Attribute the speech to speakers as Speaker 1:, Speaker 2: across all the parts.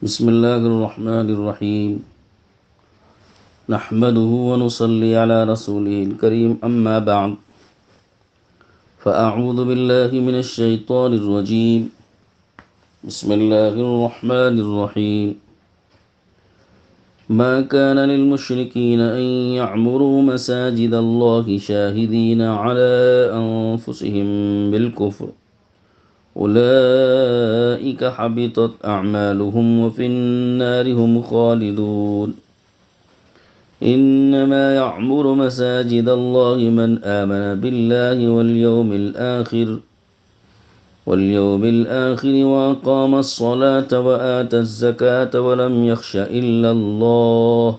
Speaker 1: بسم الله الرحمن الرحيم. نحمده ونصلي على رسوله الكريم، أما بعد، فأعوذ بالله من الشيطان الرجيم. بسم الله الرحمن الرحيم. ما كان للمشركين أن يعمروا مساجد الله شاهدين على أنفسهم بالكفر، أولئك حبطت أعمالهم وفي النار هم خالدون. إنما يعمر مساجد الله من آمن بالله واليوم الآخر وأقام الصلاة وآتى الزكاة ولم يخش إلا الله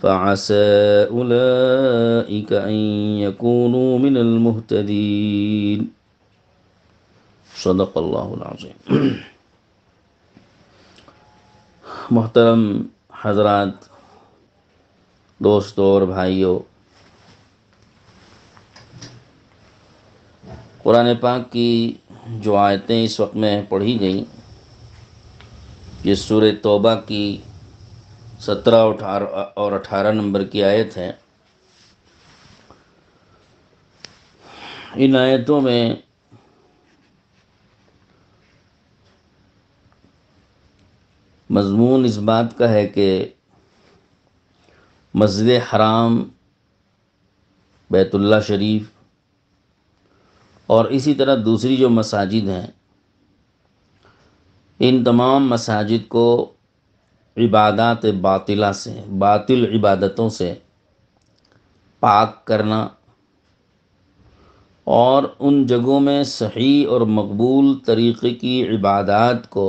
Speaker 1: فعسى أولئك أن يكونوا من المهتدين. صدق اللہ العظیم. محترم حضرات، دوستوں اور بھائیوں، قرآن پاک کی جو آیتیں اس وقت میں پڑھی گئیں، یہ سورہ توبہ کی 17 اور 18 نمبر کی آیت ہے. ان آیتوں میں مضمون اس بات کا ہے کہ مسجد حرام، بیت اللہ شریف اور اسی طرح دوسری جو مساجد ہیں، ان تمام مساجد کو عبادات باطلہ سے، باطل عبادتوں سے پاک کرنا اور ان جگہوں میں صحیح اور مقبول طریقے کی عبادات کو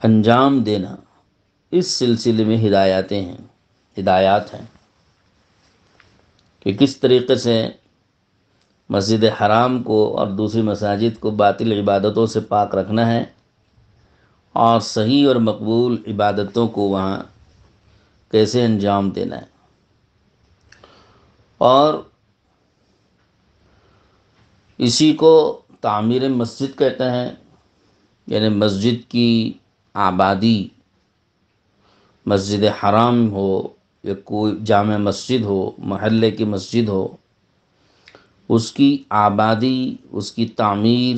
Speaker 1: انجام دینا، اس سلسلے میں ہدایات ہیں کہ کس طریقے سے مسجد حرام کو اور دوسری مساجد کو باطل عبادتوں سے پاک رکھنا ہے اور صحیح اور مقبول عبادتوں کو وہاں کیسے انجام دینا ہے. اور اسی کو تعمیر مسجد کہتے ہیں، یعنی مسجد کی آبادی، مسجد حرام ہو یا کوئی جامع مسجد ہو، محلے کی مسجد ہو، اس کی آبادی، اس کی تعمیر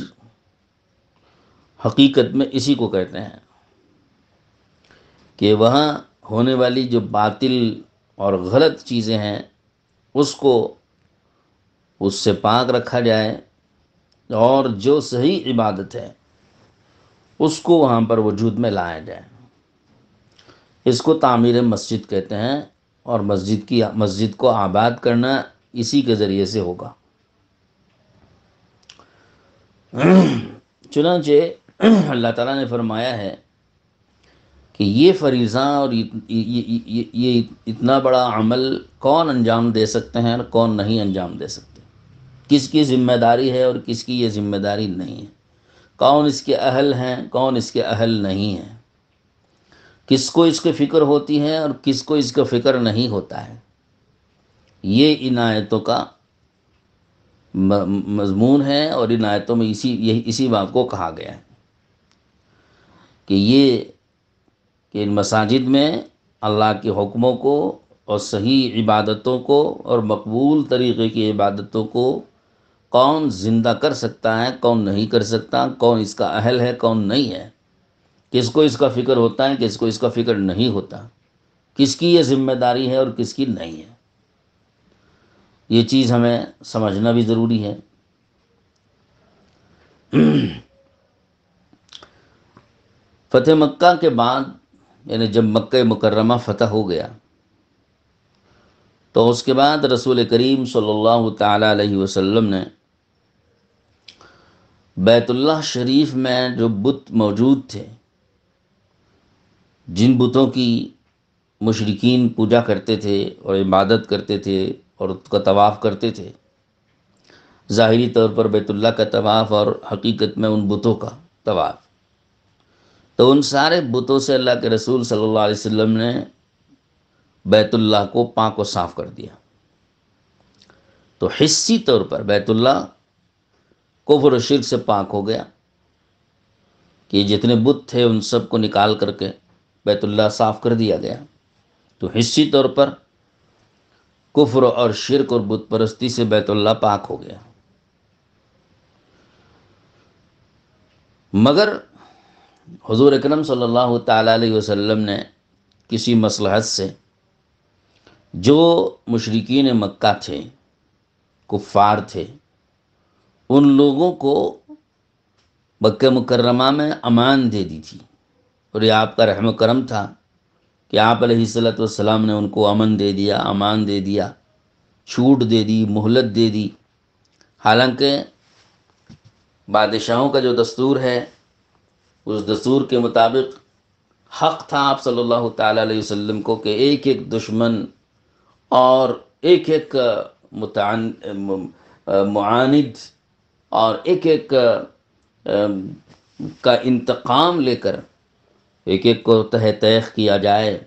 Speaker 1: حقیقت میں اسی کو کہتے ہیں کہ وہاں ہونے والی جو باطل اور غلط چیزیں ہیں اس کو اس سے پاک رکھا جائے اور جو صحیح عبادت ہے اس کو وہاں پر وجود میں لایا جائے. اس کو تعمیر مسجد کہتے ہیں اور مسجد کو آباد کرنا اسی کے ذریعے سے ہوگا. چنانچہ اللہ تعالیٰ نے فرمایا ہے کہ یہ فریضہ اور یہ اتنا بڑا عمل کون انجام دے سکتے ہیں اور کون نہیں انجام دے سکتے، کس کی ذمہ داری ہے اور کس کی یہ ذمہ داری نہیں ہے، کون اس کے اہل ہیں، کون اس کے اہل نہیں ہیں، کس کو اس کی فکر ہوتی ہے اور کس کو اس کا فکر نہیں ہوتا ہے. یہ ان آیتوں کا مضمون ہے اور ان آیتوں میں اسی بات کو کہا گیا ہے کہ ان مساجد میں اللہ کے حکموں کو اور صحیح عبادتوں کو اور مقبول طریقے کی عبادتوں کو کون زندہ کر سکتا ہے، کون نہیں کر سکتا، کون اس کا اہل ہے، کون نہیں ہے، کس کو اس کا فکر ہوتا ہے، کس کو اس کا فکر نہیں ہوتا، کس کی یہ ذمہ داری ہے اور کس کی نہیں ہے. یہ چیز ہمیں سمجھنا بھی ضروری ہے. فتح مکہ کے بعد، یعنی جب مکہ مکرمہ فتح ہو گیا تو اس کے بعد رسول کریم صلی اللہ تعالیٰ علیہ وسلم نے بیت اللہ شریف میں جو بت موجود تھے، جن بتوں کی مشرکین پوجا کرتے تھے اور عبادت کرتے تھے اور اس کا طواف کرتے تھے، ظاہری طور پر بیت اللہ کا طواف اور حقیقت میں ان بتوں کا طواف، تو ان سارے بتوں سے اللہ کے رسول صلی اللہ علیہ وسلم نے بیت اللہ کو پاک و صاف کر دیا. تو حصی طور پر بیت اللہ کفر و شرک سے پاک ہو گیا کہ جتنے بت تھے ان سب کو نکال کر کے بیت اللہ صاف کر دیا گیا۔ تو حصی طور پر کفر اور شرک اور بت پرستی سے بیت اللہ پاک ہو گیا۔ مگر حضور اکرم صلی اللہ تعالیٰ علیہ وسلم نے کسی مصلحت سے جو مشرکین مکہ تھے، کفار تھے، ان لوگوں کو مکہ مکرمہ میں امان دے دی تھی، اور یہ آپ کا رحم و کرم تھا کہ آپ علیہ الصلوۃ والسلام نے ان کو امن دے دیا، امان دے دیا، چھوٹ دے دی، مہلت دے دی۔ حالانکہ بادشاہوں کا جو دستور ہے، اس دستور کے مطابق حق تھا آپ صلی اللہ تعالیٰ علیہ وسلم کو کہ ایک ایک دشمن اور ایک ایک معاند اور ایک ایک کا انتقام لے کر ایک ایک کو تہ تیخ کیا جائے،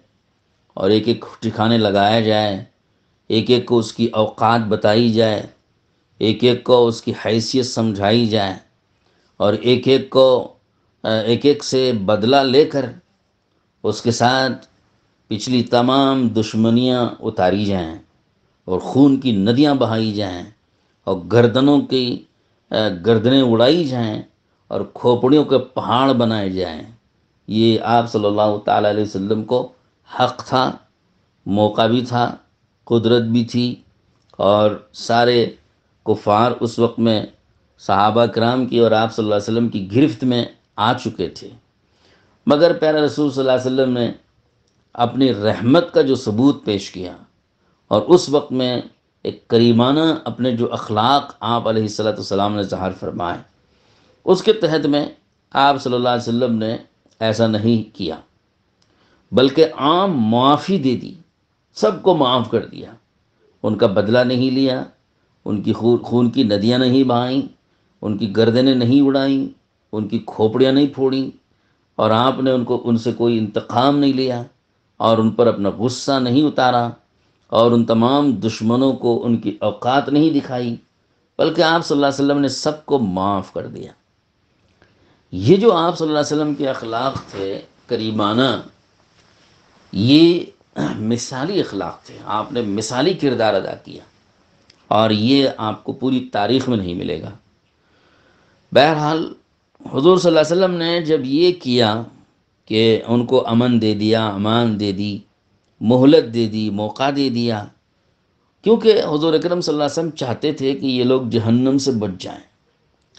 Speaker 1: اور ایک ایک ٹھکانے لگایا جائے، ایک ایک کو اس کی اوقات بتائی جائے، ایک ایک کو اس کی حیثیت سمجھائی جائے، اور ایک ایک کو ایک ایک سے بدلہ لے کر اس کے ساتھ پچھلی تمام دشمنیاں اتاری جائیں، اور خون کی ندیاں بہائی جائیں، اور گردنوں کی گردنیں اڑائی جائیں، اور کھوپڑیوں کے پہاڑ بنائے جائیں۔ یہ آپ صلی اللہ تعالیٰ علیہ وسلم کو حق تھا، موقع بھی تھا، قدرت بھی تھی، اور سارے کفار اس وقت میں صحابہ کرام کی اور آپ صلی اللہ علیہ وسلم کی گرفت میں آ چکے تھے۔ مگر پیارے رسول صلی اللہ علیہ وسلم نے اپنی رحمت کا جو ثبوت پیش کیا، اور اس وقت میں ایک کریمانہ اپنے جو اخلاق آپ علیہ الصلوۃ والسلام نے ظاہر فرمائے، اس کے تحت میں آپ صلی اللہ علیہ وسلم نے ایسا نہیں کیا، بلکہ عام معافی دے دی، سب کو معاف کر دیا، ان کا بدلہ نہیں لیا، ان کی خون کی ندیاں نہیں بہائیں، ان کی گردنیں نہیں اڑائیں، ان کی کھوپڑیاں نہیں پھوڑیں، اور آپ نے ان سے کوئی انتقام نہیں لیا، اور ان پر اپنا غصہ نہیں اتارا، اور ان تمام دشمنوں کو ان کی اوقات نہیں دکھائی، بلکہ آپ صلی اللہ علیہ وسلم نے سب کو معاف کر دیا۔ یہ جو آپ صلی اللہ علیہ وسلم کے اخلاق تھے کریمانہ، یہ مثالی اخلاق تھے، آپ نے مثالی کردار ادا کیا، اور یہ آپ کو پوری تاریخ میں نہیں ملے گا۔ بہرحال حضور صلی اللہ علیہ وسلم نے جب یہ کیا کہ ان کو امن دے دیا، امان دے دی، مہلت دے دی، موقع دے دیا، کیونکہ حضور اکرم صلی اللہ علیہ وسلم چاہتے تھے کہ یہ لوگ جہنم سے بچ جائیں۔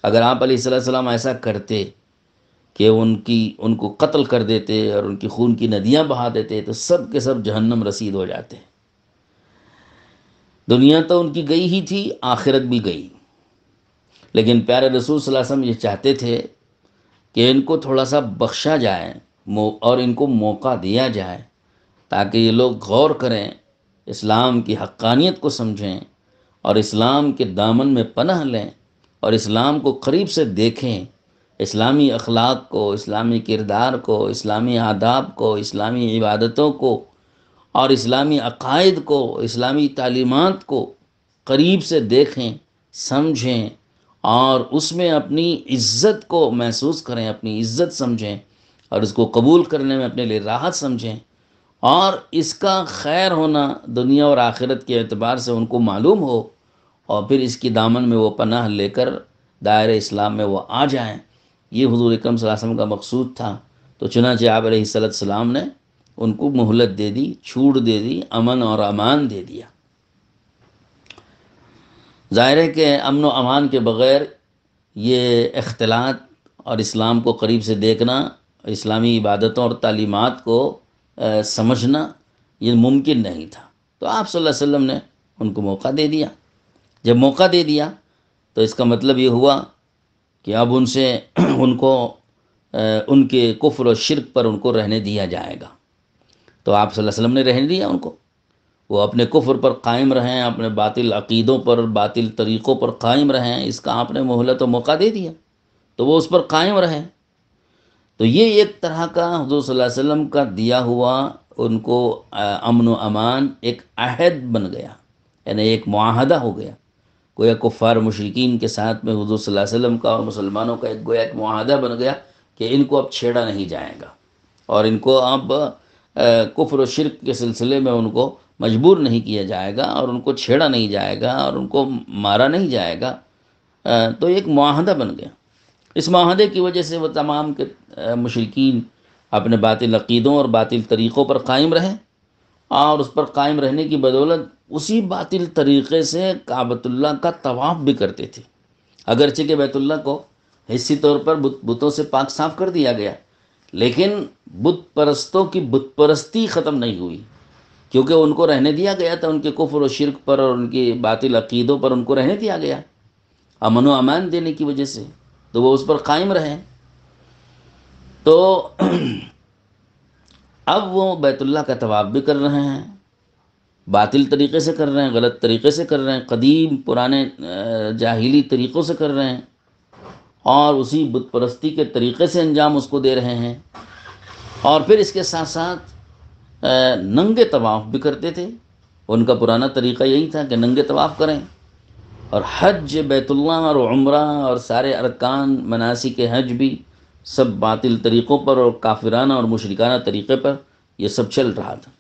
Speaker 1: اگر آپ علیہ السلام ایسا کرتے کہ ان کو قتل کر دیتے اور ان کی خون کی ندیاں بہا دیتے، تو سب کے سب جہنم رسید ہو جاتے۔ دنیا تو ان کی گئی ہی تھی، آخرت بھی گئی، لیکن پیارے رسول صلی اللہ علیہ وسلم یہ چاہتے تھے کہ ان کو تھوڑا سا بخشا جائے اور ان کو موقع دیا جائے، تاکہ یہ لوگ غور کریں، اسلام کی حقانیت کو سمجھیں، اور اسلام کے دامن میں پناہ لیں، اور اسلام کو قریب سے دیکھیں، اسلامی اخلاق کو، اسلامی کردار کو، اسلامی آداب کو، اسلامی عبادتوں کو، اور اسلامی عقائد کو، اسلامی تعلیمات کو قریب سے دیکھیں، سمجھیں، اور اس میں اپنی عزت کو محسوس کریں، اپنی عزت سمجھیں، اور اس کو قبول کرنے میں اپنے لیے راحت سمجھیں، اور اس کا خیر ہونا دنیا اور آخرت کے اعتبار سے ان کو معلوم ہو، اور پھر اس کی دامن میں وہ پناہ لے کر دائرہ اسلام میں وہ آ جائیں۔ یہ حضور اکرم صلی اللہ علیہ وسلم کا مقصود تھا۔ تو چنانچہ آپ علیہ السلام نے ان کو مہلت دے دی، چھوٹ دے دی، امن اور امان دے دیا۔ ظاہر ہے کہ امن و امان کے بغیر یہ اختلاط اور اسلام کو قریب سے دیکھنا، اسلامی عبادتوں اور تعلیمات کو سمجھنا یہ ممکن نہیں تھا۔ تو آپ صلی اللہ علیہ وسلم نے ان کو موقع دے دیا۔ جب موقع دے دیا تو اس کا مطلب یہ ہوا کہ اب ان کو ان کے کفر و شرک پر ان کو رہنے دیا جائے گا۔ تو آپ صلی اللہ علیہ وسلم نے رہنے دیا ان کو، وہ اپنے کفر پر قائم رہیں، اپنے باطل عقیدوں پر، باطل طریقوں پر قائم رہیں، اس کا آپ نے مہلت و موقع دے دیا، تو وہ اس پر قائم رہیں۔ تو یہ ایک طرح کا حضور صلی اللہ علیہ وسلم کا دیا ہوا ان کو امن و امان ایک عہد بن گیا، یعنی ایک معاہدہ ہو گیا، گویا کفار مشرکین کے ساتھ میں حضور صلی اللہ علیہ وسلم کا اور مسلمانوں کا ایک گویا ایک معاہدہ بن گیا کہ ان کو اب چھیڑا نہیں جائے گا اور ان کو اب کفر و شرک کے سلسلے میں ان کو مجبور نہیں کیا جائے گا اور ان کو چھیڑا نہیں جائے گا اور ان کو مارا نہیں جائے گا۔ تو ایک معاہدہ بن گیا۔ اس معاہدے کی وجہ سے وہ تمام کے مشرکین اپنے باطل عقیدوں اور باطل طریقوں پر قائم رہے، اور اس پر قائم رہنے کی بدولت اسی باطل طریقے سے کعبۃ اللہ کا طواف بھی کرتے تھے، اگرچہ کہ بیت اللہ کو حصی طور پر بتوں سے پاک صاف کر دیا گیا، لیکن بت پرستوں کی بت پرستی ختم نہیں ہوئی، کیونکہ ان کو رہنے دیا گیا تھا، ان کے کفر و شرک پر اور ان کی باطل عقیدوں پر ان کو رہنے دیا گیا امن و امان دینے کی وجہ سے، تو وہ اس پر قائم رہے۔ تو اب وہ بیت اللہ کا طواف بھی کر رہے ہیں، باطل طریقے سے کر رہے ہیں، غلط طریقے سے کر رہے ہیں، قدیم پرانے جاہلی طریقوں سے کر رہے ہیں، اور اسی بت پرستی کے طریقے سے انجام اس کو دے رہے ہیں، اور پھر اس کے ساتھ ساتھ ننگے طواف بھی کرتے تھے۔ ان کا پرانا طریقہ یہی تھا کہ ننگے طواف کریں، اور حج بیت اللہ اور عمرہ اور سارے ارکان مناسک حج بھی سب باطل طریقوں پر اور کافرانہ اور مشرکانہ طریقے پر یہ سب چل رہا تھا۔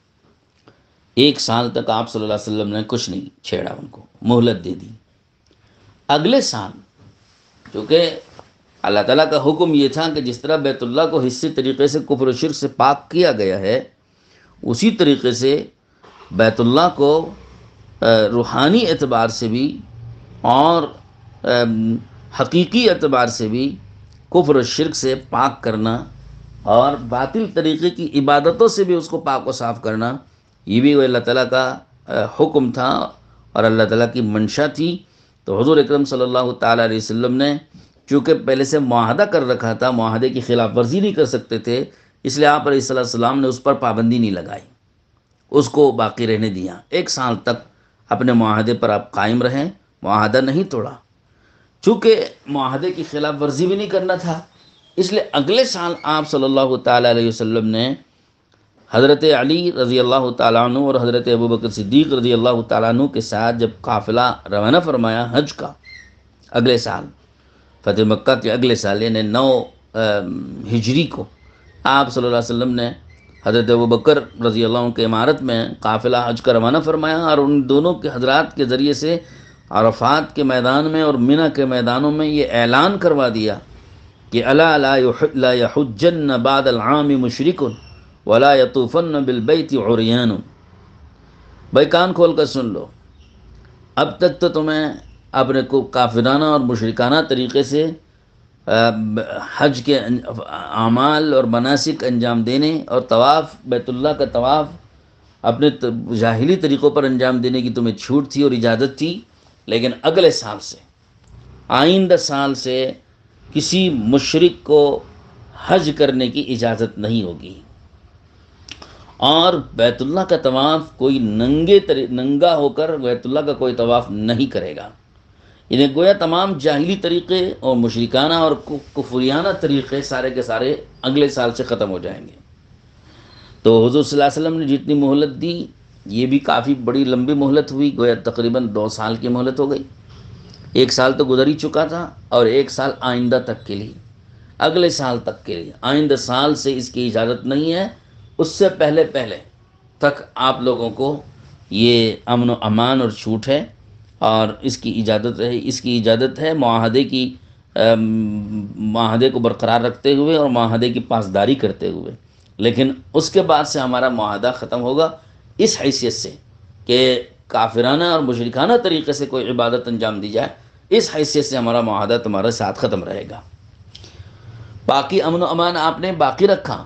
Speaker 1: 1 سال تک آپ صلی اللہ علیہ وسلم نے کچھ نہیں چھیڑا، ان کو مہلت دے دی۔ اگلے سال چونکہ اللہ تعالیٰ کا حکم یہ تھا کہ جس طرح بیت اللہ کو حصے طریقے سے کفر و شرک سے پاک کیا گیا ہے، اسی طریقے سے بیت اللہ کو روحانی اعتبار سے بھی اور حقیقی اعتبار سے بھی کفر و شرک سے پاک کرنا اور باطل طریقے کی عبادتوں سے بھی اس کو پاک و صاف کرنا، یہ بھی اللہ تعالیٰ کا حکم تھا اور اللہ تعالیٰ کی منشا تھی۔ تو حضور اکرم صلی اللہ تعالیٰ علیہ وسلم نے چونکہ پہلے سے معاہدہ کر رکھا تھا، معاہدے کی خلاف ورزی نہیں کر سکتے تھے، اس لیے آپ علیہ السلام نے اس پر پابندی نہیں لگائی، اس کو باقی رہنے دیا۔ 1 سال تک اپنے معاہدے پر آپ قائم رہیں، معاہدہ نہیں توڑا۔ چونکہ معاہدے کی خلاف ورزی بھی نہیں کرنا تھا، اس لیے اگلے سال آپ صلی اللہ تعالیٰ علیہ وسلم نے حضرت علی رضی اللہ تعالیٰ عنہ اور حضرت ابوبکر صدیق رضی اللہ تعالیٰ عنہ کے ساتھ جب قافلہ روانہ فرمایا حج کا، اگلے سال فتح مکہ کے اگلے سال یعنی 9 ہجری کو آپ صلی اللہ علیہ وسلم نے حضرت ابوبکر رضی اللہ عنہ کے امارت میں قافلہ حج کا روانہ فرمایا، اور ان دونوں کے حضرات کے ذریعے سے عرفات کے میدان میں اور منی کے میدانوں میں یہ اعلان کروا دیا کہ الا لا يحجن بعد العام مشرک ولا يطوفن بالبیت عریان۔ بھائی کان کھول کر سن لو، اب تک تو تمہیں اپنے کو کافرانہ اور مشرکانہ طریقے سے حج کے اعمال اور مناسک انجام دینے اور طواف بیت اللہ کا طواف اپنے جاہلی طریقوں پر انجام دینے کی تمہیں چھوٹ تھی اور اجازت تھی، لیکن اگلے سال سے، آئندہ سال سے کسی مشرک کو حج کرنے کی اجازت نہیں ہوگی، اور بیت اللہ کا طواف کوئی ننگا ہو کر بیت اللہ کا کوئی طواف نہیں کرے گا۔ انہیں گویا تمام جاہلی طریقے اور مشرکانہ اور کفریانہ طریقے سارے کے سارے اگلے سال سے ختم ہو جائیں گے۔ تو حضور صلی اللہ علیہ وسلم نے جتنی مہلت دی، یہ بھی کافی بڑی لمبی مہلت ہوئی، گویا تقریباً 2 سال کی مہلت ہو گئی۔ 1 سال تو گزر ہی چکا تھا، اور 1 سال آئندہ تک کے لیے، اگلے سال تک کے لیے، آئندہ سال سے اس کی اجازت نہیں ہے، اس سے پہلے تک آپ لوگوں کو یہ امن و امان اور چھوٹ ہے، اور اس کی اجازت ہے معاہدے کو برقرار رکھتے ہوئے اور معاہدے کی پاسداری کرتے ہوئے، لیکن اس کے بعد سے ہمارا معاہدہ ختم ہوگا اس حیثیت سے کہ کافرانہ اور مشرکانہ طریقے سے کوئی عبادت انجام دی جائے، اس حیثیت سے ہمارا معاہدہ تمہارے ساتھ ختم رہے گا۔ باقی امن و امان آپ نے باقی رکھا،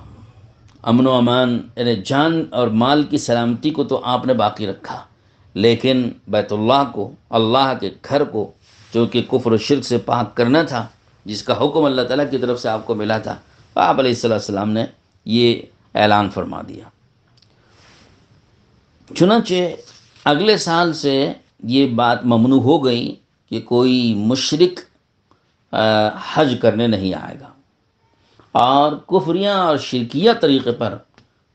Speaker 1: امن و امان یعنی جان اور مال کی سلامتی کو تو آپ نے باقی رکھا، لیکن بیت اللہ کو، اللہ کے گھر کو جو کہ کفر و شرک سے پاک کرنا تھا، جس کا حکم اللہ تعالیٰ کی طرف سے آپ کو ملا تھا، آپ علیہ السلام نے یہ اعلان فرما دیا۔ چنانچہ اگلے سال سے یہ بات ممنوع ہو گئی کہ کوئی مشرک حج کرنے نہیں آئے گا، اور کفریہ اور شرکیہ طریقے پر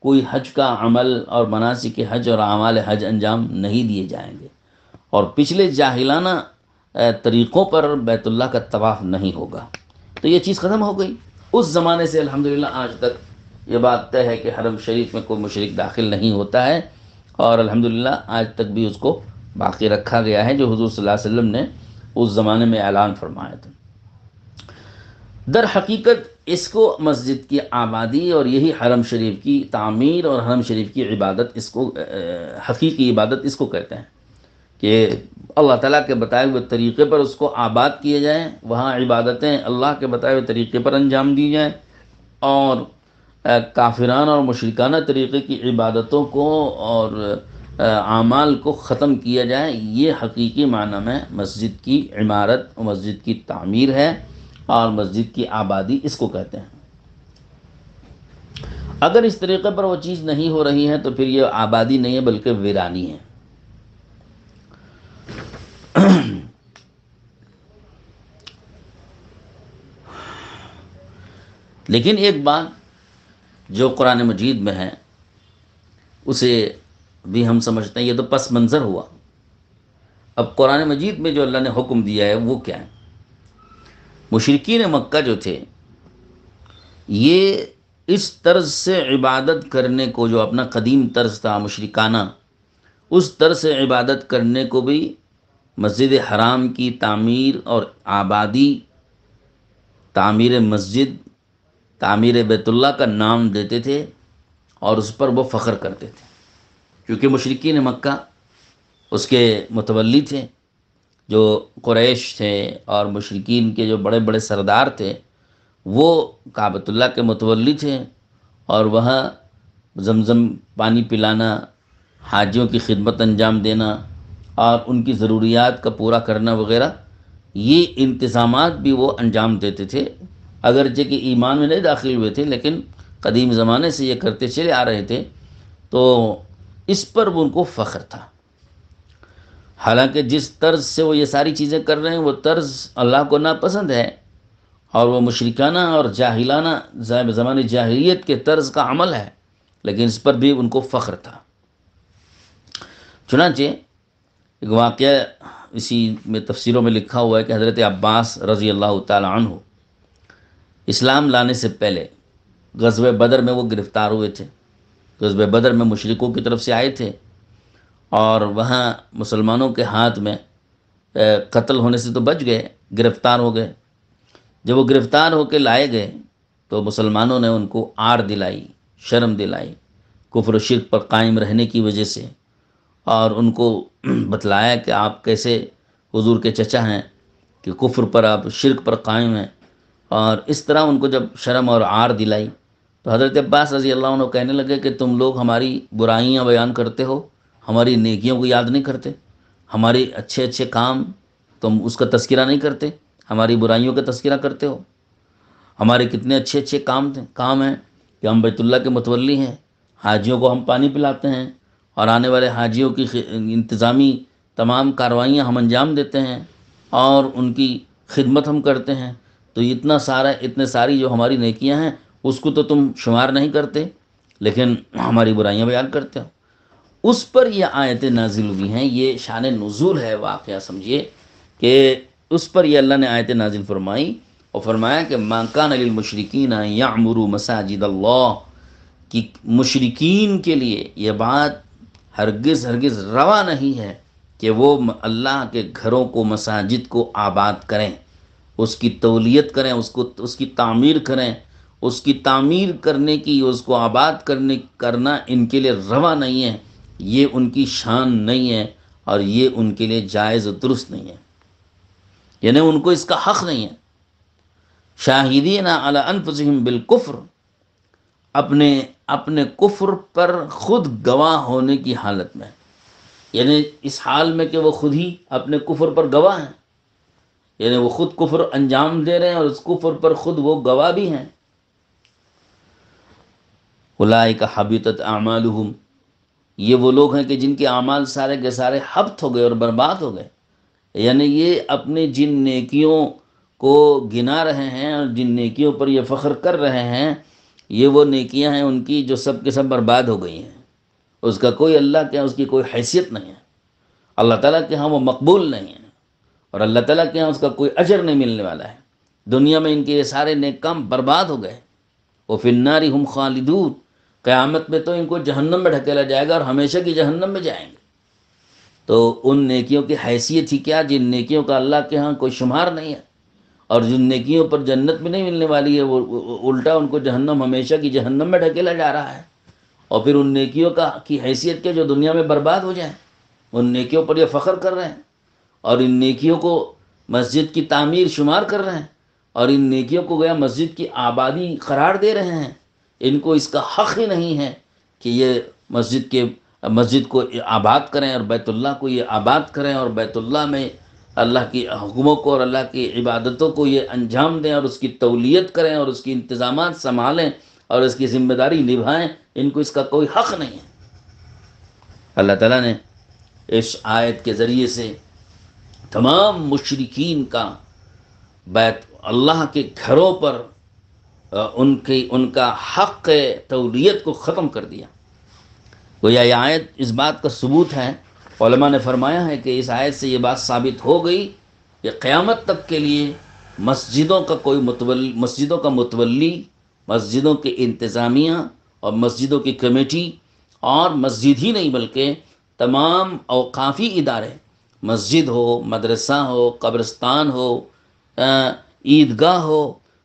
Speaker 1: کوئی حج کا عمل اور مناسک حج اور اعمال حج انجام نہیں دیے جائیں گے، اور پچھلے جاہلانہ طریقوں پر بیت اللہ کا طواف نہیں ہوگا۔ تو یہ چیز ختم ہو گئی، اس زمانے سے الحمدللہ آج تک یہ بات طے ہے کہ حرم شریف میں کوئی مشرک داخل نہیں ہوتا ہے، اور الحمدللہ آج تک بھی اس کو باقی رکھا گیا ہے جو حضور صلی اللہ علیہ وسلم نے اس زمانے میں اعلان فرمایا تھا۔ در حقیقت اس کو مسجد کی آبادی اور یہی حرم شریف کی تعمیر اور حرم شریف کی عبادت، اس کو حقیقی عبادت اس کو کہتے ہیں کہ اللہ تعالیٰ کے بتائے ہوئے طریقے پر اس کو آباد کیے جائیں، وہاں عبادتیں اللہ کے بتائے ہوئے طریقے پر انجام دی جائیں، اور کافرانہ اور مشرکانہ طریقے کی عبادتوں کو اور اعمال کو ختم کیا جائے۔ یہ حقیقی معنی میں مسجد کی عمارت، مسجد کی تعمیر ہے، اور مسجد کی آبادی اس کو کہتے ہیں۔ اگر اس طریقے پر وہ چیز نہیں ہو رہی ہے تو پھر یہ آبادی نہیں ہے بلکہ ویرانی ہے۔ لیکن ایک بات جو قرآن مجید میں ہے اسے بھی ہم سمجھتے ہیں، یہ تو پس منظر ہوا۔ اب قرآن مجید میں جو اللہ نے حکم دیا ہے وہ کیا ہے؟ مشرکین مکہ جو تھے یہ اس طرز سے عبادت کرنے کو، جو اپنا قدیم طرز تھا مشرکانہ، اس طرز سے عبادت کرنے کو بھی مسجد حرام کی تعمیر اور آبادی، تعمیر مسجد، تعمیر بیت اللہ کا نام دیتے تھے، اور اس پر وہ فخر کرتے تھے، کیونکہ مشرکین مکہ اس کے متولی تھے، جو قریش تھے اور مشرکین کے جو بڑے بڑے سردار تھے وہ کعبۃ اللہ کے متولی تھے، اور وہاں زمزم پانی پلانا، حاجیوں کی خدمت انجام دینا اور ان کی ضروریات کا پورا کرنا وغیرہ، یہ انتظامات بھی وہ انجام دیتے تھے، اگرچہ کہ ایمان میں نہیں داخل ہوئے تھے لیکن قدیم زمانے سے یہ کرتے چلے آ رہے تھے، تو اس پر ان کو فخر تھا۔ حالانکہ جس طرز سے وہ یہ ساری چیزیں کر رہے ہیں وہ طرز اللہ کو ناپسند ہے، اور وہ مشرکانہ اور جاہلانہ زمانے جاہلیت کے طرز کا عمل ہے، لیکن اس پر بھی ان کو فخر تھا۔ چنانچہ ایک واقعہ اسی میں تفسیروں میں لکھا ہوا ہے کہ حضرت عباس رضی اللہ تعالی عنہ اسلام لانے سے پہلے غزوہ بدر میں وہ گرفتار ہوئے تھے۔ غزوہ بدر میں مشرکوں کی طرف سے آئے تھے، اور وہاں مسلمانوں کے ہاتھ میں قتل ہونے سے تو بچ گئے، گرفتار ہو گئے۔ جب وہ گرفتار ہو کے لائے گئے تو مسلمانوں نے ان کو آر دلائی، شرم دلائی، کفر و شرک پر قائم رہنے کی وجہ سے، اور ان کو بتلایا کہ آپ کیسے حضور کے چچا ہیں کہ کفر پر، آپ شرک پر قائم ہیں، اور اس طرح ان کو جب شرم اور عار دلائی تو حضرت عباس رضی اللہ عنہ کہنے لگے کہ تم لوگ ہماری برائیاں بیان کرتے ہو، ہماری نیکیوں کو یاد نہیں کرتے، ہمارے اچھے اچھے کام تم اس کا تذکرہ نہیں کرتے، ہماری برائیوں کا تذکرہ کرتے ہو۔ ہمارے کتنے اچھے اچھے کام ہیں کہ ہم بیت اللہ کے متولی ہیں، حاجیوں کو ہم پانی پلاتے ہیں، اور آنے والے حاجیوں کی انتظامی تمام کاروائیاں ہم انجام دیتے ہیں، اور ان کی خدمت ہم کرتے ہیں۔ تو اتنے ساری جو ہماری نیکیاں ہیں اس کو تو تم شمار نہیں کرتے، لیکن ہماری برائیاں بیان کرتے ہو۔ اس پر یہ آیتیں نازل ہوئی ہیں، یہ شان نزول ہے واقعہ سمجھیے کہ اس پر یہ اللہ نے آیتیں نازل فرمائی اور فرمایا کہ ما کان للمشرکین ان یعمروا مساجد اللہ، کہ مشرکین کے لیے یہ بات ہرگز روا نہیں ہے کہ وہ اللہ کے گھروں کو، مساجد کو آباد کریں، اس کی تولیت کریں، اس کی تعمیر کریں، اس کی تعمیر کرنے کی، اس کو آباد کرنا ان کے لیے روا نہیں ہے، یہ ان کی شان نہیں ہے، اور یہ ان کے لیے جائز و درست نہیں ہے، یعنی ان کو اس کا حق نہیں ہے۔ شاہدین علی انفسہم بالکفر، اپنے کفر پر خود گواہ ہونے کی حالت میں، یعنی اس حال میں کہ وہ خود ہی اپنے کفر پر گواہ ہیں، یعنی وہ خود کفر انجام دے رہے ہیں اور اس کفر پر خود وہ گواہ بھی ہیں۔ اولئک حبطت اعمالہم، یہ وہ لوگ ہیں کہ جن کے اعمال سارے کے سارے حبط ہو گئے اور برباد ہو گئے، یعنی یہ اپنے جن نیکیوں کو گنا رہے ہیں اور جن نیکیوں پر یہ فخر کر رہے ہیں، یہ وہ نیکیاں ہیں ان کی جو سب کے سب برباد ہو گئی ہیں، اس کا کوئی اللہ کے ہاں اس کی کوئی حیثیت نہیں ہے، اللہ تعالیٰ کے ہاں وہ مقبول نہیں ہے، اور اللہ تعالیٰ کے ہاں اس کا کوئی اجر نہیں ملنے والا ہے۔ دنیا میں ان کے یہ سارے نیک کام برباد ہو گئے. وفی النار ہم خالدون، قیامت میں تو ان کو جہنم میں ڈھکیلا جائے گا اور ہمیشہ کی جہنم میں جائیں گے. تو ان نیکیوں کی حیثیت ہی کیا جن نیکیوں کا اللہ کے ہاں کوئی شمار نہیں ہے، اور جن نیکیوں پر جنت بھی نہیں ملنے والی ہے، وہ الٹا ان کو جہنم، ہمیشہ کی جہنم میں ڈھکیلا جا رہا ہے. اور پھر ان نیکیوں کی حیثیت کے جو دنیا میں برباد ہو جائیں، ان نیکیوں پر یہ فخر کر رہے ہیں اور ان نیکیوں کو مسجد کی تعمیر شمار کر رہے ہیں اور ان نیکیوں کو گویا مسجد کی آبادی قرار دے رہے ہیں. ان کو اس کا حق ہی نہیں ہے کہ یہ مسجد کو آباد کریں اور بیت اللہ کو یہ آباد کریں اور بیت اللہ میں اللہ کی حکموں کو اور اللہ کی عبادتوں کو یہ انجام دیں اور اس کی تولیت کریں اور اس کی انتظامات سنبھالیں اور اس کی ذمہ داری نبھائیں. ان کو اس کا کوئی حق نہیں ہے. اللہ تعالیٰ نے اس آیت کے ذریعے سے تمام مشرکین کا بیت اللہ کے گھروں پر ان کا حق تولیت کو ختم کر دیا. گویا یہ آیت اس بات کا ثبوت ہے. علماء نے فرمایا ہے کہ اس آیت سے یہ بات ثابت ہو گئی کہ قیامت تک کے لیے مسجدوں کا متولی، مسجدوں کے انتظامیہ اور مسجدوں کی کمیٹی، اور مسجد ہی نہیں بلکہ تمام اوقافی ادارے، مسجد ہو، مدرسہ ہو، قبرستان ہو، عیدگاہ ہو،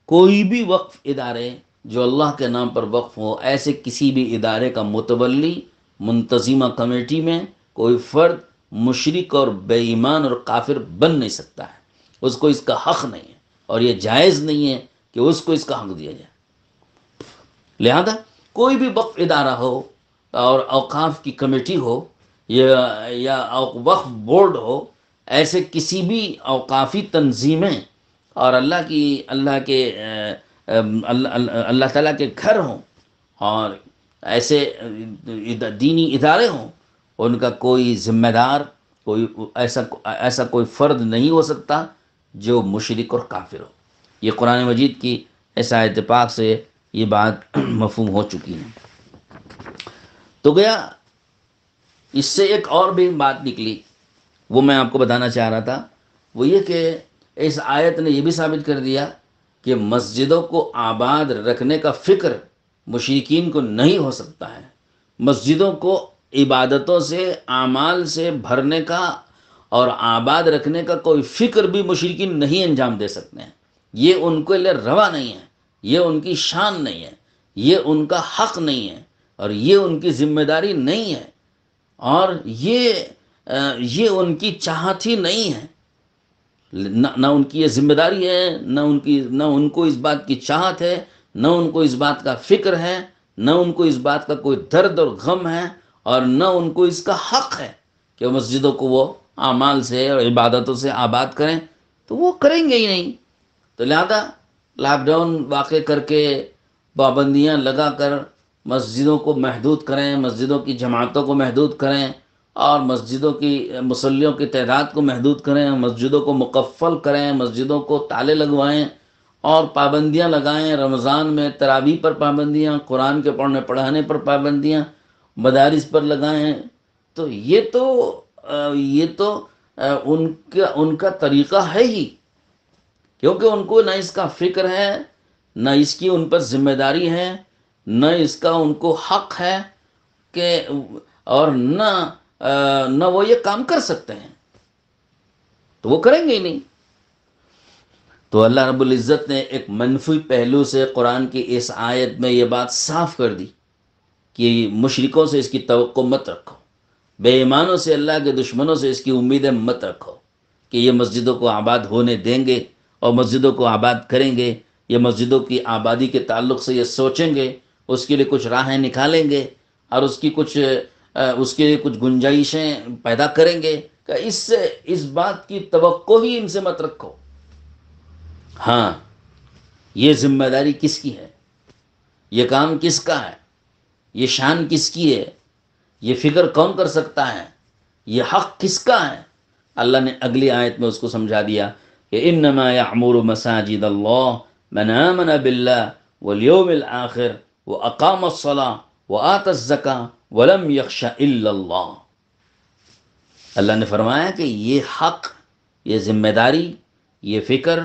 Speaker 1: کوئی بھی وقف ادارے جو اللہ کے نام پر وقف ہو، ایسے کسی بھی ادارے کا متولی، منتظمہ کمیٹی میں کوئی فرد مشرک اور بے ایمان اور کافر بن نہیں سکتا ہے. اس کو اس کا حق نہیں ہے اور یہ جائز نہیں ہے کہ اس کو اس کا حق دیا جائے. لہذا کوئی بھی وقف ادارہ ہو اور اوقاف کی کمیٹی ہو یا وقف بورڈ ہو، ایسے کسی بھی اوقافی تنظیمیں اور اللہ تعالیٰ کے گھر ہوں اور ایسے دینی ادارے ہوں، ان کا کوئی ذمہ دار، ایسا کوئی فرد نہیں ہو سکتا جو مشرک اور کافر ہو. یہ قرآن مجید کی اس آیت پاک سے یہ بات مفہوم ہو چکی ہے. تو گیا اس سے ایک اور بھی بات نکلی، وہ میں آپ کو بتانا چاہ رہا تھا. وہ یہ کہ اس آیت نے یہ بھی ثابت کر دیا کہ مسجدوں کو آباد رکھنے کا فکر مشرکین کو نہیں ہو سکتا ہے. مسجدوں کو عبادتوں سے، اعمال سے بھرنے کا اور آباد رکھنے کا کوئی فکر بھی مشرکین نہیں انجام دے سکتے ہیں. یہ ان کے لیے روا نہیں ہے، یہ ان کی شان نہیں ہے، یہ ان کا حق نہیں ہے اور یہ ان کی ذمہ داری نہیں ہے اور یہ ان کی چاہت ہی نہیں ہے. نہ ان کی یہ ذمہ داری ہے، نہ ان کو اس بات کی چاہت ہے، نہ ان کو اس بات کا فکر ہے، نہ ان کو اس بات کا کوئی درد اور غم ہے اور نہ ان کو اس کا حق ہے کہ مسجدوں کو وہ اعمال سے اور عبادتوں سے آباد کریں. تو وہ کریں گے ہی نہیں. تو لہذا لاک ڈاؤن واقع کر کے، پابندیاں لگا کر مسجدوں کو محدود کریں، مسجدوں کی جماعتوں کو محدود کریں اور مسجدوں کی مصلیوں کی تعداد کو محدود کریں، مسجدوں کو مقفل کریں، مسجدوں کو تالے لگوائیں اور پابندیاں لگائیں. رمضان میں تراویح پر پابندیاں، قرآن کے پڑھانے پر پابندیاں مدارس پر لگائیں. تو یہ تو ان کا طریقہ ہے ہی، کیونکہ ان کو نہ اس کا فکر ہے، نہ اس کی ان پر ذمہ داری ہے، نہ اس کا ان کو حق ہے کہ اور نہ وہ یہ کام کر سکتے ہیں. تو وہ کریں گے ہی نہیں. تو اللہ رب العزت نے ایک منفی پہلو سے قرآن کی اس آیت میں یہ بات صاف کر دی کہ مشرکوں سے اس کی توقع مت رکھو، بے ایمانوں سے، اللہ کے دشمنوں سے اس کی امیدیں مت رکھو کہ یہ مسجدوں کو آباد ہونے دیں گے اور مسجدوں کو آباد کریں گے. یہ مسجدوں کی آبادی کے تعلق سے یہ سوچیں گے، اس کے لیے کچھ راہیں نکالیں گے اور اس کے لیے کچھ گنجائشیں پیدا کریں گے کہ اس بات کی توقع ہی ان سے مت رکھو. ہاں، یہ ذمہ داری کس کی ہے، یہ کام کس کا ہے، یہ شان کس کی ہے، یہ فکر کون کر سکتا ہے، یہ حق کس کا ہے. اللہ نے اگلی آیت میں اس کو سمجھا دیا کہ انما یعمر مساجد اللہ من آمن باللہ والیوم الآخر واقام الصلاۃ وآتى الزکاۃ ولم یخش الا اللہ. اللہ نے فرمایا کہ یہ حق، یہ ذمہ داری، یہ فکر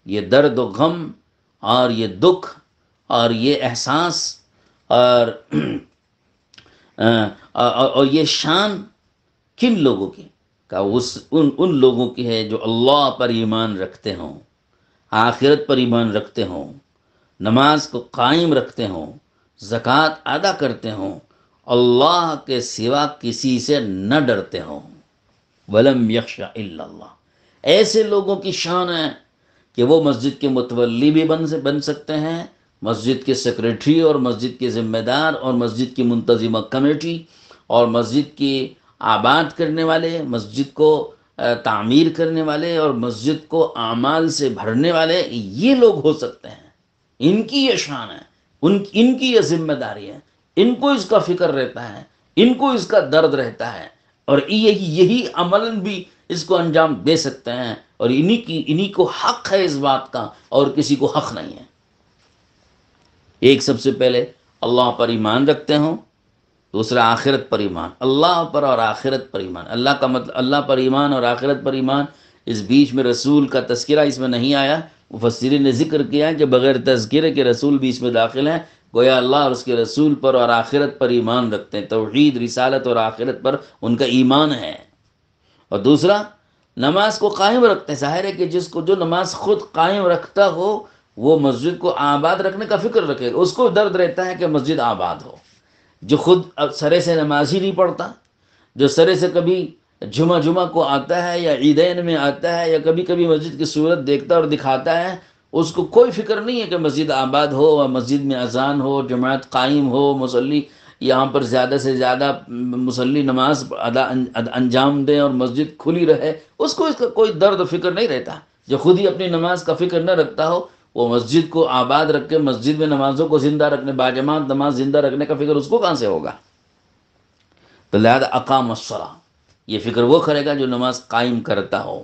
Speaker 1: یہ درد و غم اور یہ دکھ اور یہ احساس اور اور یہ شان کن لوگوں کی؟ کہ ان لوگوں کی ہے جو اللہ پر ایمان رکھتے ہوں، آخرت پر ایمان رکھتے ہوں، نماز کو قائم رکھتے ہوں، زکوٰۃ ادا کرتے ہوں، اللہ کے سوا کسی سے نہ ڈرتے ہوں۔ وَلَمْ يَخْشَ إِلَّا اللَّهُ، ایسے لوگوں کی شان ہے کہ وہ مسجد کے متولی بھی بن سکتے ہیں، مسجد کے سیکریٹری اور مسجد کے ذمہ دار اور مسجد کی منتظمہ کمیٹی اور مسجد کی آباد کرنے والے، مسجد کو تعمیر کرنے والے اور مسجد کو اعمال سے بھرنے والے، یہ لوگ ہو سکتے ہیں۔ ان کی یہ شان ہے، ان کی یہ ذمہ داری ہے، ان کو اس کا فکر رہتا ہے، ان کو اس کا درد رہتا ہے، اور یہی عملاً بھی اس کو انجام دے سکتے ہیں، اور انہی کو حق ہے اس بات کا، اور کسی کو حق نہیں ہے۔ ایک سب سے پہلے اللہ پر ایمان رکھتے ہوں، دوسرا آخرت پر ایمان، اللہ پر اور آخرت پر ایمان۔ اللہ کا مطلب اللہ پر ایمان اور آخرت پر ایمان، اس بیچ میں رسول کا تذکرہ اس میں نہیں آیا، مفسرین نے ذکر کیا ہے کہ بغیر تذکرے کے رسول بھی اس میں داخل ہیں، گویا اللہ اور اس کے رسول پر اور آخرت پر ایمان رکھتے ہیں، توحید، رسالت اور آخرت پر ان کا ایمان ہے۔ اور دوسرا نماز کو قائم رکھتے ہیں۔ ظاہر ہے کہ جو نماز خود قائم رکھتا ہو وہ مسجد کو آباد رکھنے کا فکر رکھے گا، اس کو درد رہتا ہے کہ مسجد آباد ہو۔ جو خود سرے سے نماز ہی نہیں پڑھتا، جو سرے سے کبھی جمعہ کو آتا ہے یا عیدین میں آتا ہے یا کبھی کبھی مسجد کی صورت دیکھتا اور دکھاتا ہے، اس کو کوئی فکر نہیں ہے کہ مسجد آباد ہو اور مسجد میں اذان ہو، جماعت قائم ہو، مصلی یہاں پر زیادہ سے زیادہ مصلی نماز انجام دیں اور مسجد کھلی رہے، اس کو اس کا کوئی درد و فکر نہیں رہتا۔ جو خود ہی اپنی نماز کا فکر نہ رکھتا ہو، وہ مسجد کو آباد رکھ کے مسجد میں نمازوں کو زندہ رکھنے، باجماعت نماز زندہ رکھنے کا فکر اس کو کہاں سے ہوگا؟ تو لہذا اقام الصلاۃ، یہ فکر وہ کرے گا جو نماز قائم کرتا ہو،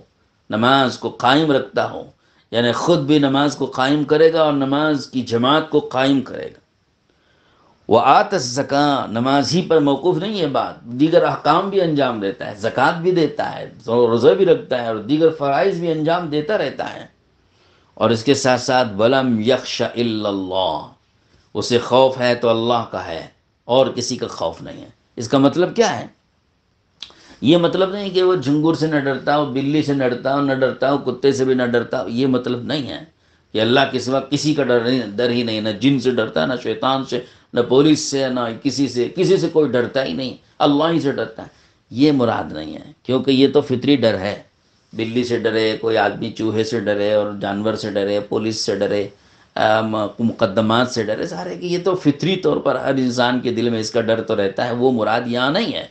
Speaker 1: نماز کو قائم رکھتا ہو، یعنی خود بھی نماز کو قائم کرے گا اور نماز کی جماعت کو قائم کرے گا۔ وآت الزکاۃ، نماز ہی پر موقوف نہیں ہے بات، دیگر احکام بھی انجام دیتا ہے، زکوٰۃ بھی دیتا ہے، روزہ بھی رکھتا ہے اور دیگر فرائض بھی انجام دیتا رہتا ہے۔ اور اس کے ساتھ ساتھ وَلَمْ يَخْشَ إِلَّا اللَّهُ، اسے خوف ہے تو اللہ کا ہے اور کسی کا خوف نہیں ہے۔ اس کا مطلب کیا ہے؟ یہ مطلب نہیں کہ وہ جھنگور سے نہ ڈرتا ہو، بلی سے نہ ڈرتا ہو، کتے سے بھی نہ ڈرتا ہو، یہ مطلب نہیں ہے کہ اللہ کے سوا کسی کا ڈر ہی نہیں، نہ جن سے ڈرتا ہے، نہ شیطان سے، نہ پولیس سے، نہ کسی سے کوئی ڈرتا ہی نہیں، اللہ ہی سے ڈرتا ہے، یہ مراد نہیں ہے، کیونکہ یہ تو فطری ڈر ہے۔ بلی سے ڈرے، کوئی آدمی چوہے سے ڈرے اور جانور سے ڈرے، پولیس سے ڈرے، مقدمات سے ڈرے، سارے کہ یہ تو فطری طور پر ہر انسان کے دل میں اس کا ڈر تو رہتا ہے، وہ مراد یہاں نہیں ہے۔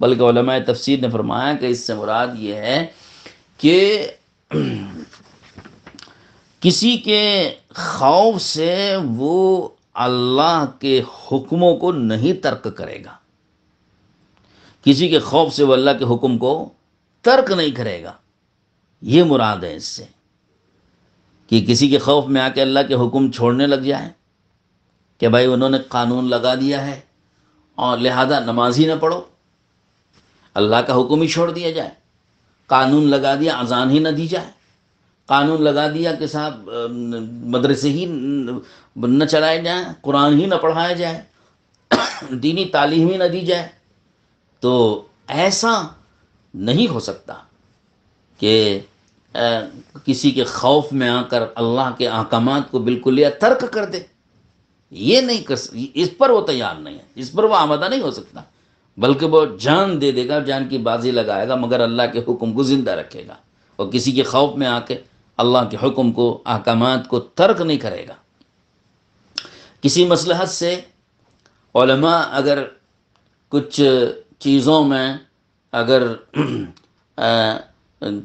Speaker 1: بلکہ علماء تفسیر نے فرمایا کہ اس سے مراد یہ ہے کہ کسی کے خوف سے وہ اللہ کے حکموں کو نہیں ترک کرے گا، کسی کے خوف سے وہ اللہ کے حکم کو ترک نہیں کرے گا، یہ مراد ہے اس سے، کہ کسی کے خوف میں آ کے اللہ کے حکم چھوڑنے لگ جائے کہ بھائی انہوں نے قانون لگا دیا ہے اور لہذا نماز ہی نہ پڑھو، اللہ کا حکم ہی چھوڑ دیا جائے، قانون لگا دیا اذان ہی نہ دی جائے، قانون لگا دیا کہ صاحب مدرسے ہی نہ چلائے جائیں، قرآن ہی نہ پڑھایا جائے، دینی تعلیم ہی نہ دی جائے، تو ایسا نہیں ہو سکتا کہ کسی کے خوف میں آ کر اللہ کے احکامات کو بالکل یا ترک کر دے، یہ نہیں اس پر وہ تیار نہیں ہے، اس پر وہ آمادہ نہیں ہو سکتا، بلکہ وہ جان دے دے گا، جان کی بازی لگائے گا، مگر اللہ کے حکم کو زندہ رکھے گا، اور کسی کے خوف میں آ کے اللہ کے حکم کو، احکامات کو ترک نہیں کرے گا۔ کسی مصلحت سے علماء اگر کچھ چیزوں میں اگر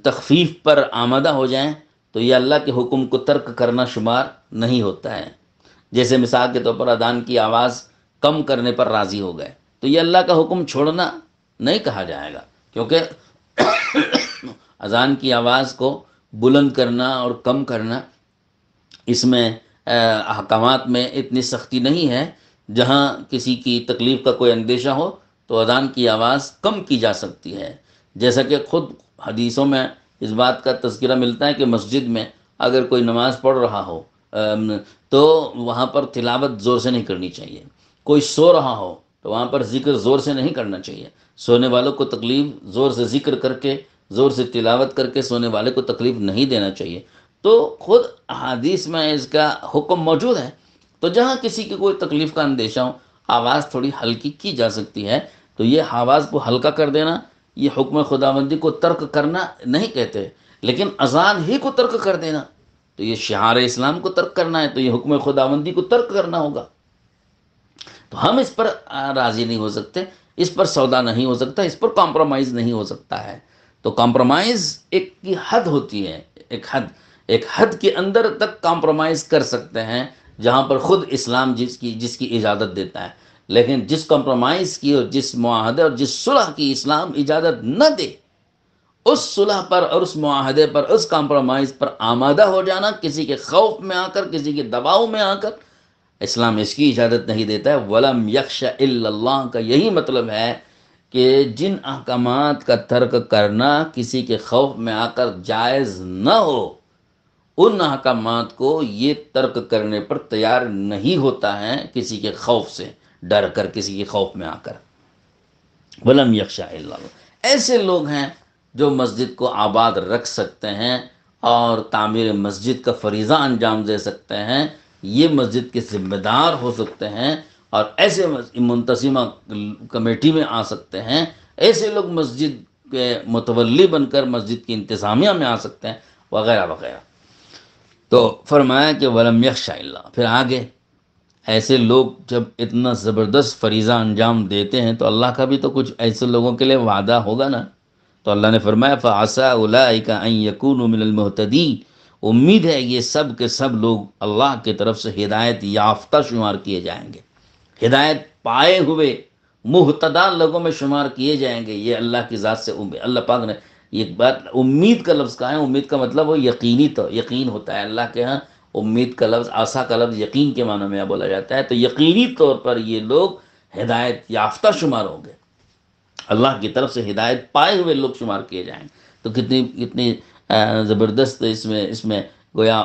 Speaker 1: تخفیف پر آمادہ ہو جائیں تو یہ اللہ کے حکم کو ترک کرنا شمار نہیں ہوتا ہے۔ جیسے مثال کے طور پر اذان کی آواز کم کرنے پر راضی ہو گئے تو یہ اللہ کا حکم چھوڑنا نہیں کہا جائے گا، کیونکہ اذان کی آواز کو بلند کرنا اور کم کرنا، اس میں احکامات میں اتنی سختی نہیں ہے، جہاں کسی کی تکلیف کا کوئی اندیشہ ہو تو اذان کی آواز کم کی جا سکتی ہے، جیسا کہ خود حدیثوں میں اس بات کا تذکرہ ملتا ہے کہ مسجد میں اگر کوئی نماز پڑھ رہا ہو تو وہاں پر تلاوت زور سے نہیں کرنی چاہیے. کوئی سو رہا ہو تو وہاں پر ذکر زور سے نہیں کرنا چاہیے. سونے والوں کو تکلیف زور سے ذکر کر کے، زور سے تلاوت کر کے سونے والے کو تکلیف نہیں دینا چاہیے. تو خود احادیث میں اس کا حکم موجود ہے. تو جہاں کسی کی کوئی تکلیف کا اندیشہ ہو، آواز تھوڑی ہلکی کی جا سکتی ہے. تو یہ آواز کو ہلکا کر دینا، یہ حکم خداوندی کو ترک کرنا نہیں کہتے، لیکن اذان ہی کو ترک کر دینا تو یہ شعار اسلام کو ترک کرنا ہے، تو یہ حکم خداوندی کو ترک کرنا ہوگا. تو ہم اس پر راضی نہیں ہو سکتے، اس پر سودا نہیں ہو سکتا، اس پر کمپرومائز نہیں ہو سکتا ہے. تو کمپرومائز ایک کی حد ہوتی ہے، ایک حد کے اندر تک کمپرومائز کر سکتے ہیں جہاں پر خود اسلام جس کی اجازت دیتا ہے. لیکن جس کمپرومائز کی اور جس معاہدے اور جس صلح کی اسلام اجازت نہ دے، اس صلح پر اور اس معاہدے پر، اس کمپرومائز پر آمادہ ہو جانا، کسی کے خوف میں آ کر، کسی کے دباؤ میں آ کر، اسلام اس کی اجازت نہیں دیتا ہے. وَلَمْ يَخْشَ إِلَّا اللَّهَ کا یہی مطلب ہے کہ جن احکامات کا ترک کرنا کسی کے خوف میں آ کر جائز نہ ہو، ان احکامات کو یہ ترک کرنے پر تیار نہیں ہوتا ہے کسی کے خوف سے ڈر کر، کسی کے خوف میں آ کر. وَلَمْ يَخْشَ إِلَّا اللَّهَ ایسے لوگ ہیں جو مسجد کو آباد رکھ سکتے ہیں اور تعمیر مسجد کا فریضہ انجام دے سکتے ہیں، یہ مسجد کے ذمہ دار ہو سکتے ہیں، اور ایسے منتظمہ کمیٹی میں آ سکتے ہیں. ایسے لوگ مسجد کے متولی بن کر مسجد کی انتظامیہ میں آ سکتے ہیں، وغیرہ وغیرہ. تو فرمایا کہ وَلَمْ يَخْشَ إِلَّا، پھر آگے ایسے لوگ جب اتنا زبردست فریضہ انجام دیتے ہیں تو اللہ کا بھی تو کچھ ایسے لوگوں کے لیے وعدہ ہوگا نا. تو اللہ نے فرمایا فَعَسَىٰ أُولَٰئِكَ أَن يَكُونُوا مِنَ الْمُهْتَدِينَ، امید ہے یہ سب کے سب لوگ اللہ کی طرف سے ہدایت یافتہ شمار کیے جائیں گے، ہدایت پائے ہوئے مہتدی لوگوں میں شمار کیے جائیں گے. یہ اللہ کی ذات سے اللہ پاک نے یہ بات امید کا لفظ کہا ہے. امید کا مطلب وہ یقینی تو یقین ہوتا ہے. اللہ کے ہاں امید کا لفظ، آسا کا لفظ یقین کے معنی میں بولا جاتا ہے. تو یقینی طور پر یہ لوگ ہدایت یافتہ شمار ہوں گے، اللہ کی طرف سے ہدایت پائے ہوئے لوگ شمار کیے جائیں. تو کتنی زبردست اس میں گویا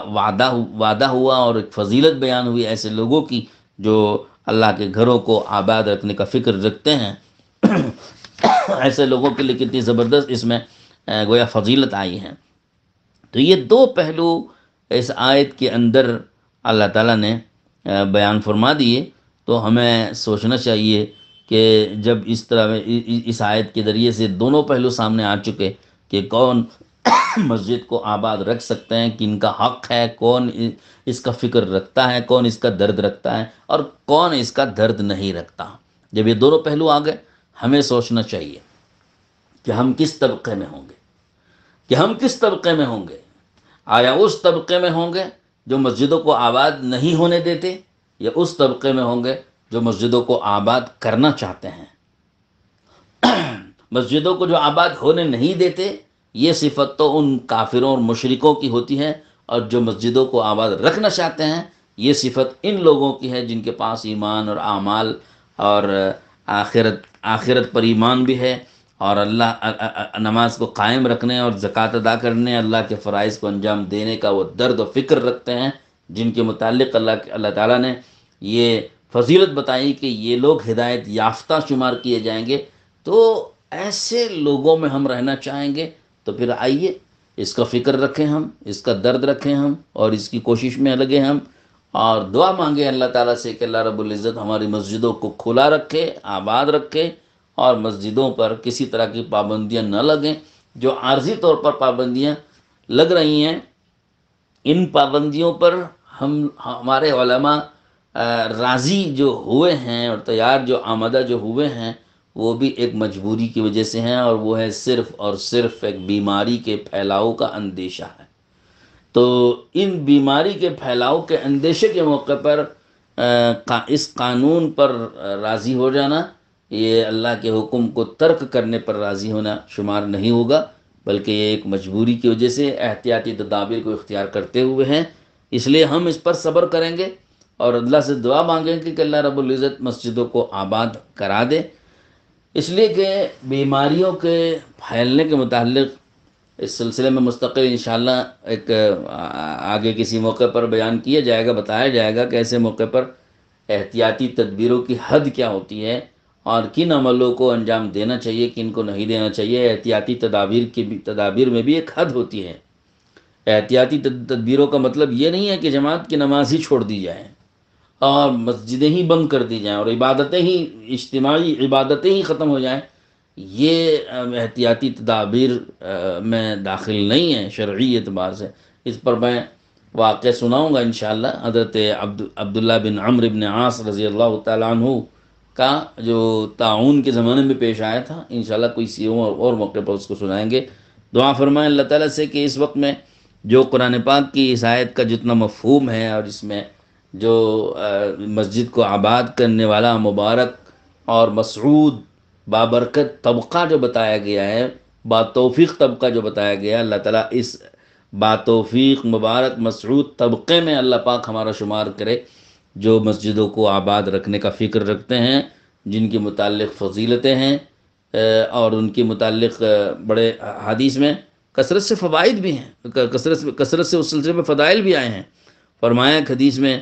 Speaker 1: وعدہ ہوا اور ایک فضیلت بیان ہوئی ایسے لوگوں کی جو اللہ کے گھروں کو آباد رکھنے کا فکر رکھتے ہیں. ایسے لوگوں کے لیے کتنی زبردست اس میں گویا فضیلت آئی ہے. تو یہ دو پہلو اس آیت کے اندر اللہ تعالیٰ نے بیان فرما دیے. تو ہمیں سوچنا چاہیے کہ جب اس طرح اس آیت کے ذریعے سے دونوں پہلو سامنے آ چکے کہ کون مسجد کو آباد رکھ سکتے ہیں، کن کا حق ہے، کون اس کا فکر رکھتا ہے، کون اس کا درد رکھتا ہے، اور کون اس کا درد نہیں رکھتا. جب یہ دونوں پہلو آ گئے، ہمیں سوچنا چاہیے کہ ہم کس طبقے میں ہوں گے. آیا اس طبقے میں ہوں گے جو مسجدوں کو آباد نہیں ہونے دیتے، یا اس طبقے میں ہوں گے جو مسجدوں کو آباد کرنا چاہتے ہیں. مسجدوں کو جو آباد ہونے نہیں دیتے، یہ صفت تو ان کافروں اور مشرکوں کی ہوتی ہے، اور جو مسجدوں کو آباد رکھنا چاہتے ہیں یہ صفت ان لوگوں کی ہے جن کے پاس ایمان اور اعمال اور آخرت پر ایمان بھی ہے، اور اللہ نماز کو قائم رکھنے اور زکوٰۃ ادا کرنے، اللہ کے فرائض کو انجام دینے کا وہ درد و فکر رکھتے ہیں، جن کے متعلق اللہ تعالیٰ نے یہ فضیلت بتائی کہ یہ لوگ ہدایت یافتہ شمار کیے جائیں گے. تو ایسے لوگوں میں ہم رہنا چاہیں گے. تو پھر آئیے اس کا فکر رکھیں، ہم اس کا درد رکھیں ہم، اور اس کی کوشش میں لگے ہم، اور دعا مانگیں اللہ تعالیٰ سے کہ اللہ رب العزت ہماری مسجدوں کو کھلا رکھے، آباد رکھے، اور مسجدوں پر کسی طرح کی پابندیاں نہ لگیں. جو عارضی طور پر پابندیاں لگ رہی ہیں، ان پابندیوں پر ہمارے علماء راضی جو ہوئے ہیں اور تیار جو آمادہ جو ہوئے ہیں، وہ بھی ایک مجبوری کی وجہ سے ہیں، اور وہ ہے صرف اور صرف ایک بیماری کے پھیلاؤ کا اندیشہ ہے. تو ان بیماری کے پھیلاؤ کے اندیشے کے موقع پر اس قانون پر راضی ہو جانا، یہ اللہ کے حکم کو ترک کرنے پر راضی ہونا شمار نہیں ہوگا، بلکہ یہ ایک مجبوری کی وجہ سے احتیاطی تدابیر کو اختیار کرتے ہوئے ہیں. اس لیے ہم اس پر صبر کریں گے اور اللہ سے دعا مانگیں گے کہ اللہ رب العزت مسجدوں کو آباد کرا دے. اس لیے کہ بیماریوں کے پھیلنے کے متعلق اس سلسلے میں مستقل انشاءاللہ ایک آگے کسی موقع پر بیان کیا جائے گا، بتایا جائے گا کہ ایسے موقع پر احتیاطی تدبیروں کی حد کیا ہوتی ہے اور کن عملوں کو انجام دینا چاہیے، کن کو نہیں دینا چاہیے۔ احتیاطی تدابیر میں بھی ایک حد ہوتی ہے۔ احتیاطی تدبیروں کا مطلب یہ نہیں ہے کہ جماعت کی نماز ہی چھوڑ دی جائیں اور مسجدیں ہی بند کر دی جائیں اور عبادتیں ہی، اجتماعی عبادتیں ہی ختم ہو جائیں۔ یہ احتیاطی تدابیر میں داخل نہیں ہے شرعی اعتبار سے۔ اس پر میں واقعہ سناؤں گا انشاءاللہ، حضرت عبداللہ بن عمرو بن عاص رضی اللہ تعالیٰ عنہ کا جو طاعون کے زمانے میں پیش آیا تھا، انشاءاللہ کوئی اور موقع پر اس کو سنائیں گے۔ دعا فرمائیں اللہ تعالیٰ سے کہ اس وقت میں جو قرآن پاک کی اس آیت کا جتنا مفہوم ہے اور اس میں جو مسجد کو آباد کرنے والا مبارک اور مسعود بابرکت طبقہ جو بتایا گیا ہے، باتوفیق طبقہ جو بتایا گیا ہے، اللہ تعالیٰ اس باتوفیق مبارک مسعود طبقے میں اللہ پاک ہمارا شمار کرے، جو مسجدوں کو آباد رکھنے کا فکر رکھتے ہیں، جن کے متعلق فضیلتیں ہیں اور ان کے متعلق بڑے حدیث میں کثرت سے فوائد بھی ہیں، کثرت سے اس سلسلے میں فضائل بھی آئے ہیں۔ فرمایا ایک حدیث میں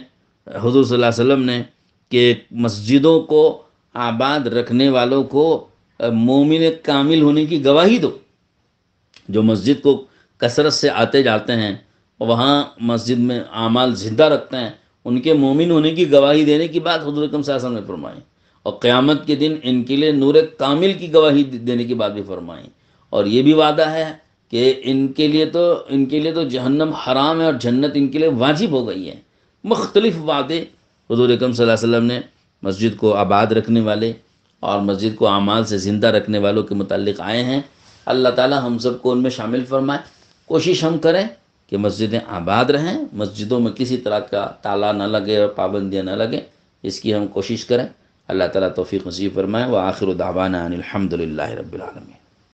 Speaker 1: حضور صلی اللہ علیہ وسلم نے کہ مسجدوں کو آباد رکھنے والوں کو مومن کامل ہونے کی گواہی دو۔ جو مسجد کو کثرت سے آتے جاتے ہیں، وہاں مسجد میں اعمال زندہ رکھتے ہیں، ان کے مومن ہونے کی گواہی دینے کی بات حضور اکرم صلی اللہ علیہ وسلم نے فرمائی، اور قیامت کے دن ان کے لیے نور کامل کی گواہی دینے کی بات بھی فرمائی۔ اور یہ بھی وعدہ ہے کہ ان کے لیے تو جہنم حرام ہے اور جنت ان کے لیے واجب ہو گئی ہے۔ مختلف وعدے حضور اکرم صلی اللہ علیہ وسلم نے مسجد کو آباد رکھنے والے اور مسجد کو اعمال سے زندہ رکھنے والوں کے متعلق آئے ہیں۔ اللہ تعالی ہم سب کو ان میں شامل فرمائے۔ کوشش ہم کریں کہ مسجدیں آباد رہیں، مسجدوں میں کسی طرح کا تالا نہ لگے اور پابندیاں نہ لگیں، اس کی ہم کوشش کریں۔ اللہ تعالیٰ توفیق نصیب فرمائے۔ وآخر دعوانا ان الحمد للہ رب العالمین۔